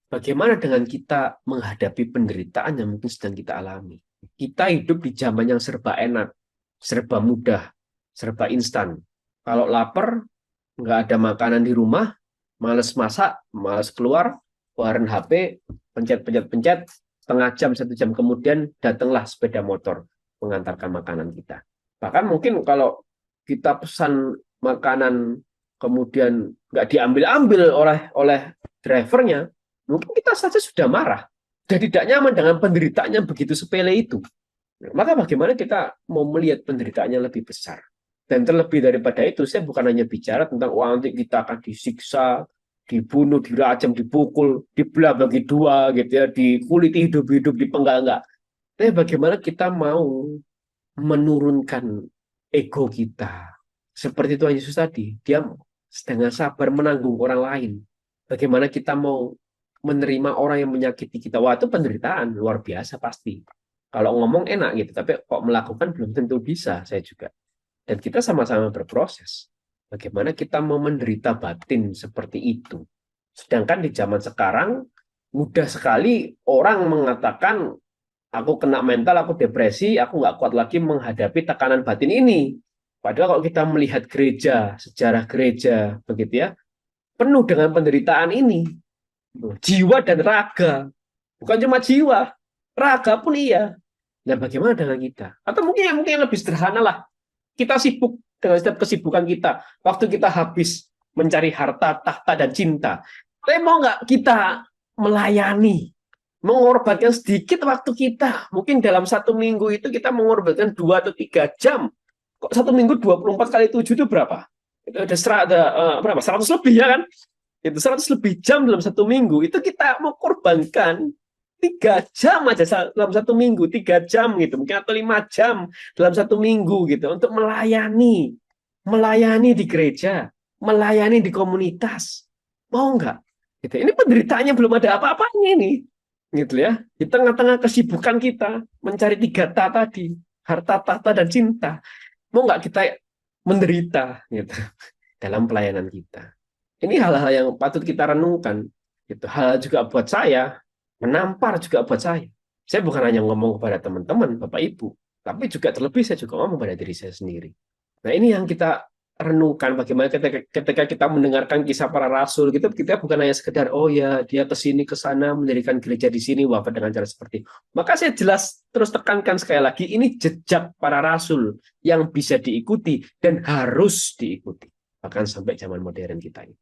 bagaimana dengan kita menghadapi penderitaan yang mungkin sedang kita alami? Kita hidup di zaman yang serba enak, serba mudah, serba instan. Kalau lapar, nggak ada makanan di rumah, males masak, males keluar, keluarin HP, pencet-pencet-pencet, setengah jam, 1 jam kemudian datanglah sepeda motor mengantarkan makanan kita. Bahkan mungkin kalau kita pesan makanan kemudian nggak diambil-ambil oleh drivernya, mungkin kita saja sudah marah dan tidak nyaman dengan penderitaan yang begitu sepele itu. Maka bagaimana kita mau melihat penderitaannya lebih besar? Dan terlebih daripada itu, saya bukan hanya bicara tentang nanti kita akan disiksa, dibunuh, dirajam, dipukul, dibelah bagi dua, gitu ya, dikuliti hidup-hidup, dipenggal enggak. Tapi bagaimana kita mau menurunkan ego kita? Seperti Tuhan Yesus tadi, dia dengan sabar menanggung orang lain. Bagaimana kita mau menerima orang yang menyakiti kita? Wah, itu penderitaan luar biasa pasti. Kalau ngomong enak gitu, tapi kok melakukan belum tentu bisa, saya juga. Dan kita sama-sama berproses. Bagaimana kita mau menderita batin seperti itu. Sedangkan di zaman sekarang, mudah sekali orang mengatakan, aku kena mental, aku depresi, aku nggak kuat lagi menghadapi tekanan batin ini. Padahal kalau kita melihat gereja, sejarah gereja, begitu ya, penuh dengan penderitaan ini. Jiwa dan raga. Bukan cuma jiwa, raga pun iya. Nah, bagaimana dengan kita? Atau mungkin lebih sederhana lah. Kita sibuk dengan setiap kesibukan kita. Waktu kita habis mencari harta, tahta, dan cinta. Tapi mau nggak kita melayani, mengorbankan sedikit waktu kita. Mungkin dalam 1 minggu itu kita mengorbankan 2 atau 3 jam. Kok 1 minggu 24 kali 7 itu berapa? Itu ada berapa? 100 lebih ya kan? Itu 100 lebih jam dalam 1 minggu. Itu kita mau korbankan 3 jam aja dalam 1 minggu, 3 jam gitu, mungkin atau 5 jam dalam 1 minggu gitu untuk melayani di gereja, melayani di komunitas. Mau nggak? Gitu. Ini penderitaannya belum ada apa-apanya ini, gitu ya. Di tengah-tengah kesibukan kita mencari 3 T tadi, harta, tahta, dan cinta. Mau nggak kita menderita gitu dalam pelayanan kita? Ini hal-hal yang patut kita renungkan. Gitu. Hal juga buat saya, menampar juga buat saya. Saya bukan hanya ngomong kepada teman-teman, Bapak Ibu, tapi juga terlebih saya juga ngomong pada diri saya sendiri. Nah, ini yang kita renungkan bagaimana ketika kita mendengarkan kisah para rasul gitu, kita bukan hanya sekedar oh ya dia ke sini ke sana mendirikan gereja di sini wafat dengan cara seperti itu. Maka saya jelas terus tekankan sekali lagi ini jejak para rasul yang bisa diikuti dan harus diikuti bahkan sampai zaman modern kita ini.